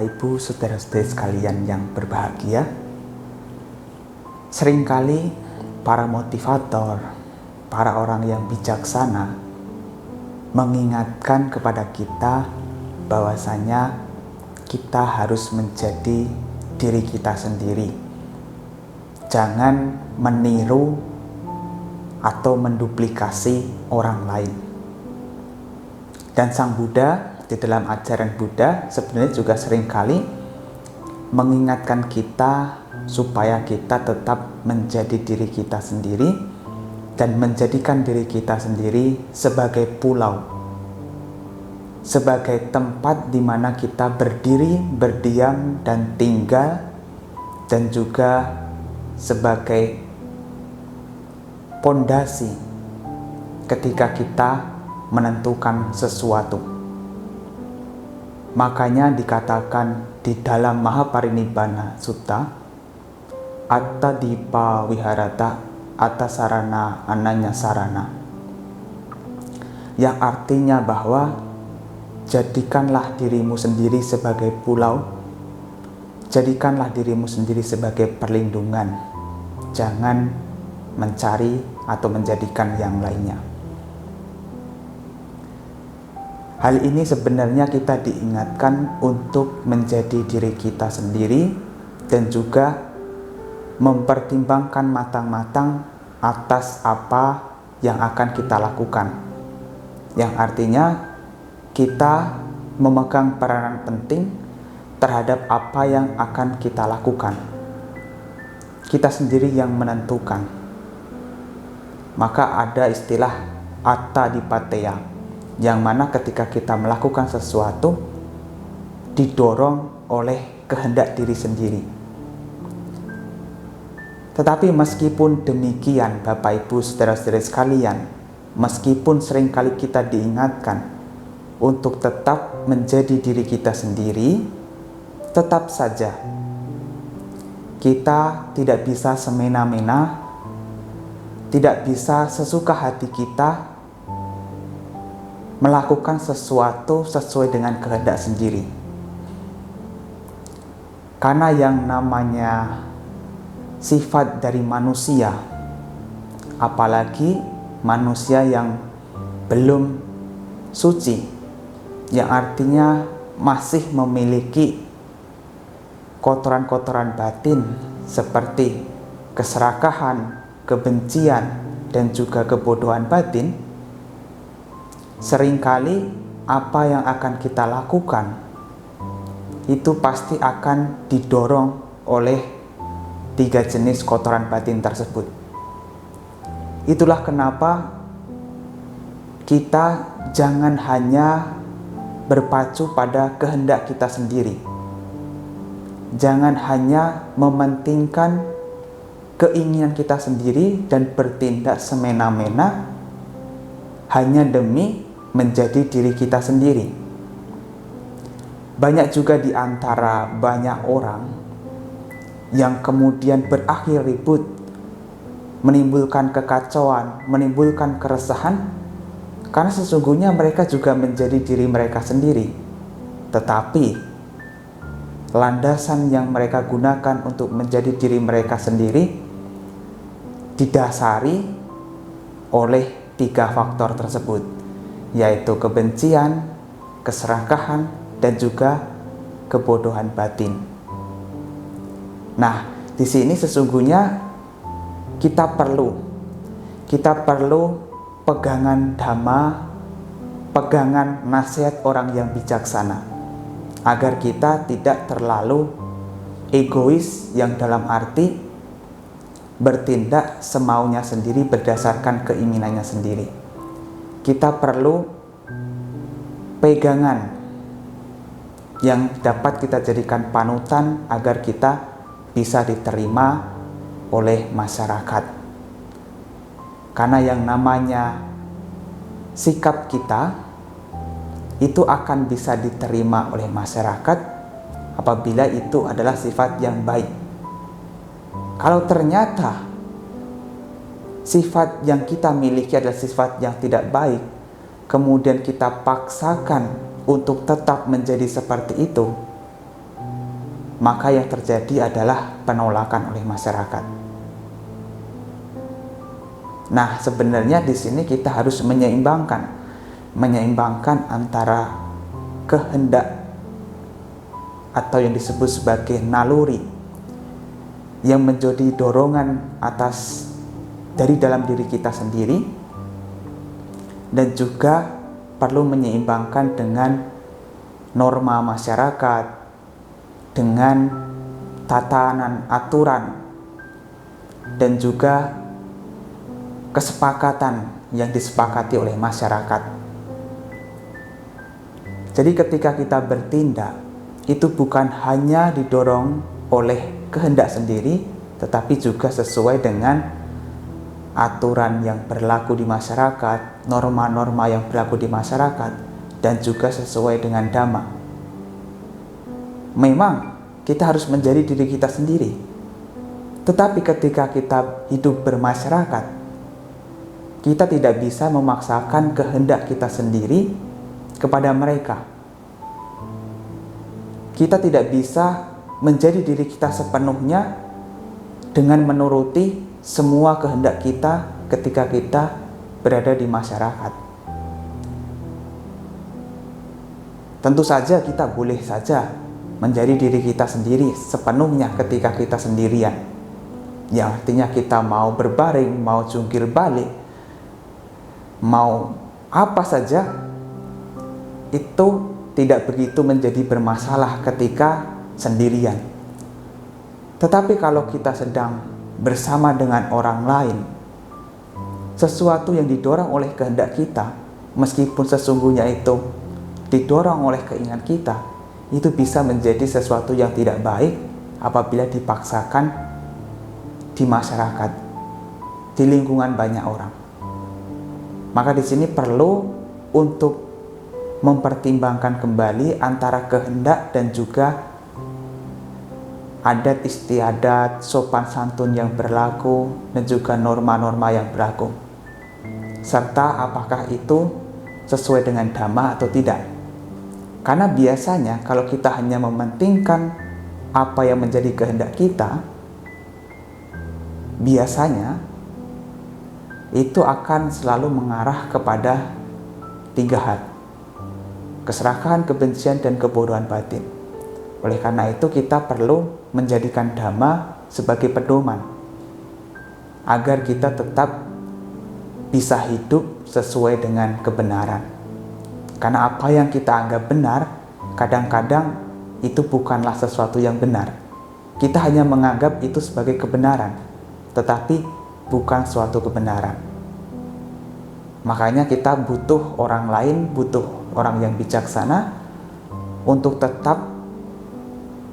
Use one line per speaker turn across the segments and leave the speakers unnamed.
Bapak Ibu, saudara-saudari sekalian yang berbahagia, seringkali para motivator, para orang yang bijaksana mengingatkan kepada kita bahwasanya kita harus menjadi diri kita sendiri. Jangan meniru atau menduplikasi orang lain. Dan Sang Buddha di dalam ajaran Buddha sebenarnya juga seringkali mengingatkan kita supaya kita tetap menjadi diri kita sendiri dan menjadikan diri kita sendiri sebagai pulau, sebagai tempat di mana kita berdiri, berdiam, dan tinggal, dan juga sebagai pondasi ketika kita menentukan sesuatu. Makanya dikatakan di dalam Mahaparinibbana Sutta, Atta Dipa Wiharata Atta Sarana Ananya Sarana, yang artinya bahwa jadikanlah dirimu sendiri sebagai pulau, jadikanlah dirimu sendiri sebagai perlindungan, jangan mencari atau menjadikan yang lainnya. Hal ini sebenarnya kita diingatkan untuk menjadi diri kita sendiri dan juga mempertimbangkan matang-matang atas apa yang akan kita lakukan. Yang artinya kita memegang peranan penting terhadap apa yang akan kita lakukan. Kita sendiri yang menentukan. Maka ada istilah Atta Dipateya, yang mana ketika kita melakukan sesuatu didorong oleh kehendak diri sendiri. Tetapi meskipun demikian, Bapak Ibu saudara-saudari sekalian, meskipun seringkali kita diingatkan untuk tetap menjadi diri kita sendiri, tetap saja kita tidak bisa semena-mena, tidak bisa sesuka hati kita melakukan sesuatu sesuai dengan kehendak sendiri. Karena yang namanya sifat dari manusia, apalagi manusia yang belum suci, yang artinya masih memiliki kotoran-kotoran batin seperti keserakahan, kebencian, dan juga kebodohan batin, seringkali apa yang akan kita lakukan itu pasti akan didorong oleh 3 jenis kotoran batin tersebut. Itulah kenapa kita jangan hanya berpacu pada kehendak kita sendiri. Jangan hanya mementingkan keinginan kita sendiri dan bertindak semena-mena hanya demi menjadi diri kita sendiri. Banyak juga di antara banyak orang yang kemudian berakhir ribut, menimbulkan kekacauan, menimbulkan keresahan, karena sesungguhnya mereka juga menjadi diri mereka sendiri. Tetapi landasan yang mereka gunakan untuk menjadi diri mereka sendiri didasari oleh 3 faktor tersebut, yaitu kebencian, keserakahan, dan juga kebodohan batin. Nah, di sini sesungguhnya kita perlu pegangan dhamma, pegangan nasihat orang yang bijaksana, agar kita tidak terlalu egois, yang dalam arti bertindak semaunya sendiri berdasarkan keinginannya sendiri. Kita perlu pegangan yang dapat kita jadikan panutan agar kita bisa diterima oleh masyarakat. Karena yang namanya sikap kita itu akan bisa diterima oleh masyarakat apabila itu adalah sifat yang baik. Kalau ternyata sifat yang kita miliki adalah sifat yang tidak baik, kemudian kita paksakan untuk tetap menjadi seperti itu, maka yang terjadi adalah penolakan oleh masyarakat. Nah, sebenarnya di sini kita harus menyeimbangkan antara kehendak atau yang disebut sebagai naluri yang menjadi dorongan atas dari dalam diri kita sendiri, dan juga perlu menyeimbangkan dengan norma masyarakat, dengan tatanan aturan, dan juga kesepakatan yang disepakati oleh masyarakat. Jadi ketika kita bertindak, itu bukan hanya didorong oleh kehendak sendiri, tetapi juga sesuai dengan aturan yang berlaku di masyarakat, norma-norma yang berlaku di masyarakat, dan juga sesuai dengan dhamma. Memang kita harus menjadi diri kita sendiri, tetapi ketika kita hidup bermasyarakat, kita tidak bisa memaksakan kehendak kita sendiri kepada mereka. Kita tidak bisa menjadi diri kita sepenuhnya dengan menuruti semua kehendak kita ketika kita berada di masyarakat. Tentu saja kita boleh saja menjadi diri kita sendiri sepenuhnya ketika kita sendirian. Yang artinya kita mau berbaring, mau jungkir balik, mau apa saja, itu tidak begitu menjadi bermasalah ketika sendirian. Tetapi kalau kita sedang bersama dengan orang lain, sesuatu yang didorong oleh kehendak kita, meskipun sesungguhnya itu didorong oleh keinginan kita, itu bisa menjadi sesuatu yang tidak baik apabila dipaksakan di masyarakat, di lingkungan banyak orang. Maka di sini perlu untuk mempertimbangkan kembali antara kehendak dan juga adat istiadat, sopan santun yang berlaku, dan juga norma-norma yang berlaku, serta apakah itu sesuai dengan dhamma atau tidak. Karena biasanya kalau kita hanya mementingkan apa yang menjadi kehendak kita, biasanya itu akan selalu mengarah kepada 3 hal: keserakahan, kebencian, dan kebodohan batin. Oleh karena itu kita perlu menjadikan dhamma sebagai pedoman agar kita tetap bisa hidup sesuai dengan kebenaran. Karena apa yang kita anggap benar, kadang-kadang itu bukanlah sesuatu yang benar. Kita hanya menganggap itu sebagai kebenaran, tetapi bukan suatu kebenaran. Makanya kita butuh orang lain, butuh orang yang bijaksana untuk tetap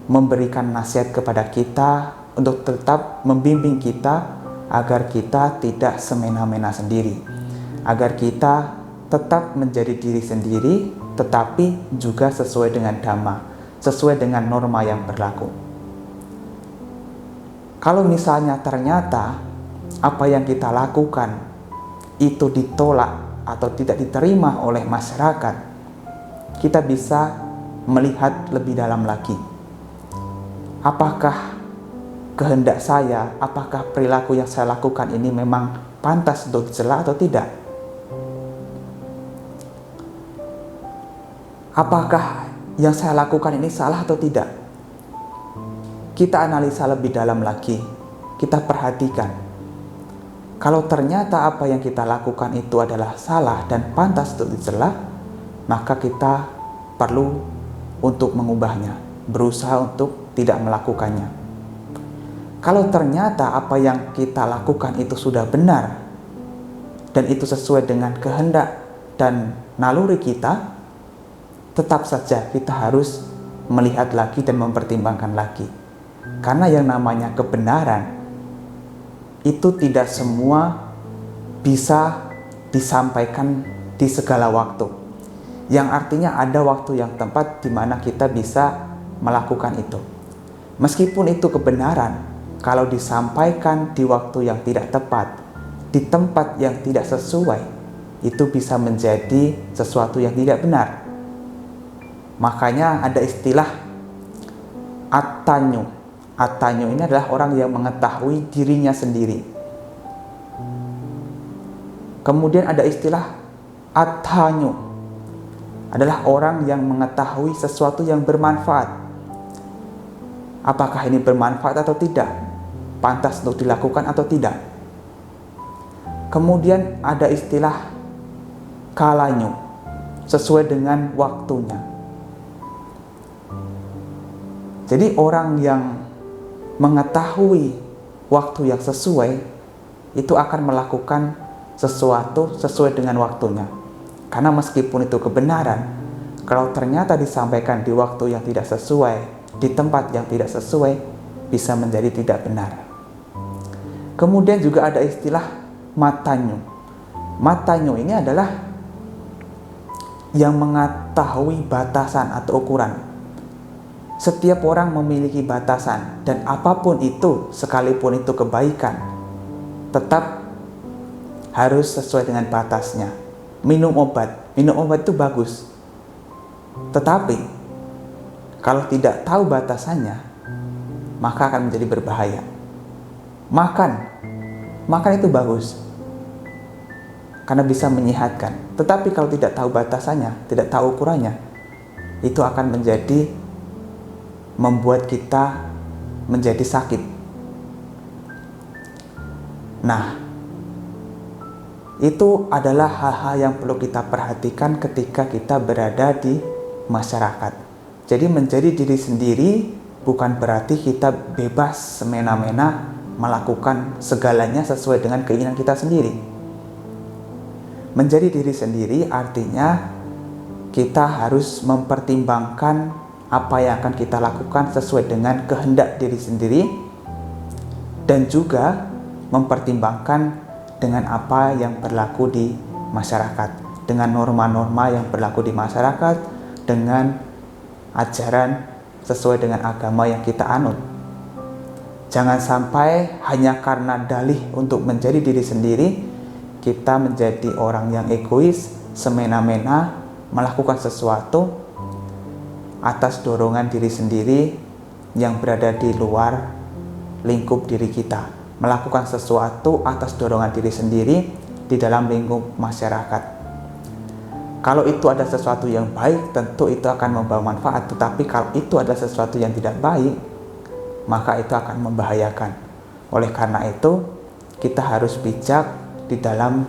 memberikan nasihat kepada kita, untuk tetap membimbing kita agar kita tidak semena-mena sendiri, agar kita tetap menjadi diri sendiri, tetapi juga sesuai dengan dhamma, sesuai dengan norma yang berlaku. Kalau misalnya ternyata apa yang kita lakukan itu ditolak atau tidak diterima oleh masyarakat, kita bisa melihat lebih dalam lagi. Apakah kehendak saya, apakah perilaku yang saya lakukan ini memang pantas untuk dicela atau tidak? Apakah yang saya lakukan ini salah atau tidak? Kita analisa lebih dalam lagi, kita perhatikan. Kalau ternyata apa yang kita lakukan itu adalah salah dan pantas untuk dicela, maka kita perlu untuk mengubahnya, berusaha untuk tidak melakukannya. Kalau ternyata apa yang kita lakukan itu sudah benar dan itu sesuai dengan kehendak dan naluri kita, tetap saja kita harus melihat lagi dan mempertimbangkan lagi. Karena yang namanya kebenaran itu tidak semua bisa disampaikan di segala waktu. Yang artinya ada waktu yang tepat di mana kita bisa melakukan itu. Meskipun itu kebenaran, kalau disampaikan di waktu yang tidak tepat, di tempat yang tidak sesuai, itu bisa menjadi sesuatu yang tidak benar. Makanya ada istilah Atanyo. Atanyo ini adalah orang yang mengetahui dirinya sendiri. Kemudian ada istilah atanyo, adalah orang yang mengetahui sesuatu yang bermanfaat. Apakah ini bermanfaat atau tidak? Pantas untuk dilakukan atau tidak? Kemudian ada istilah kalanyo, sesuai dengan waktunya. Jadi orang yang mengetahui waktu yang sesuai itu akan melakukan sesuatu sesuai dengan waktunya. Karena meskipun itu kebenaran, kalau ternyata disampaikan di waktu yang tidak sesuai, di tempat yang tidak sesuai, bisa menjadi tidak benar. Kemudian juga ada istilah matanyo. Matanyo ini adalah yang mengetahui batasan atau ukuran. Setiap orang memiliki batasan, dan apapun itu, sekalipun itu kebaikan, tetap harus sesuai dengan batasnya. Minum obat itu bagus, tetapi kalau tidak tahu batasannya, maka akan menjadi berbahaya. Makan itu bagus, karena bisa menyehatkan. Tetapi kalau tidak tahu batasannya, tidak tahu ukurannya, itu akan membuat kita menjadi sakit. Nah, itu adalah hal-hal yang perlu kita perhatikan ketika kita berada di masyarakat. Jadi menjadi diri sendiri bukan berarti kita bebas semena-mena melakukan segalanya sesuai dengan keinginan kita sendiri. Menjadi diri sendiri artinya kita harus mempertimbangkan apa yang akan kita lakukan sesuai dengan kehendak diri sendiri, dan juga mempertimbangkan dengan apa yang berlaku di masyarakat, dengan norma-norma yang berlaku di masyarakat, dengan ajaran sesuai dengan agama yang kita anut. Jangan sampai hanya karena dalih untuk menjadi diri sendiri, kita menjadi orang yang egois, semena-mena melakukan sesuatu atas dorongan diri sendiri yang berada di luar lingkup diri kita, melakukan sesuatu atas dorongan diri sendiri di dalam lingkup masyarakat. Kalau itu ada sesuatu yang baik, tentu itu akan membawa manfaat. Tetapi kalau itu ada sesuatu yang tidak baik, maka itu akan membahayakan. Oleh karena itu, kita harus bijak di dalam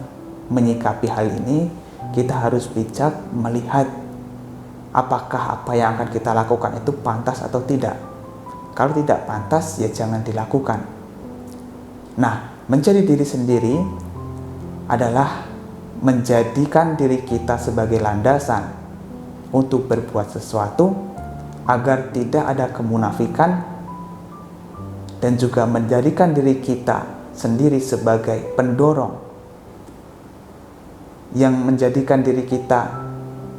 menyikapi hal ini. Kita harus bijak melihat apakah apa yang akan kita lakukan itu pantas atau tidak. Kalau tidak pantas, ya jangan dilakukan. Nah, menjadi diri sendiri adalah menjadikan diri kita sebagai landasan untuk berbuat sesuatu agar tidak ada kemunafikan, dan juga menjadikan diri kita sendiri sebagai pendorong yang menjadikan diri kita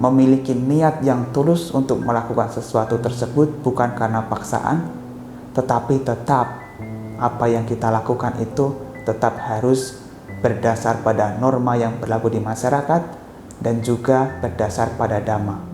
memiliki niat yang tulus untuk melakukan sesuatu tersebut, bukan karena paksaan, tetapi tetap apa yang kita lakukan itu tetap harus berdasar pada norma yang berlaku di masyarakat dan juga berdasar pada dhamma.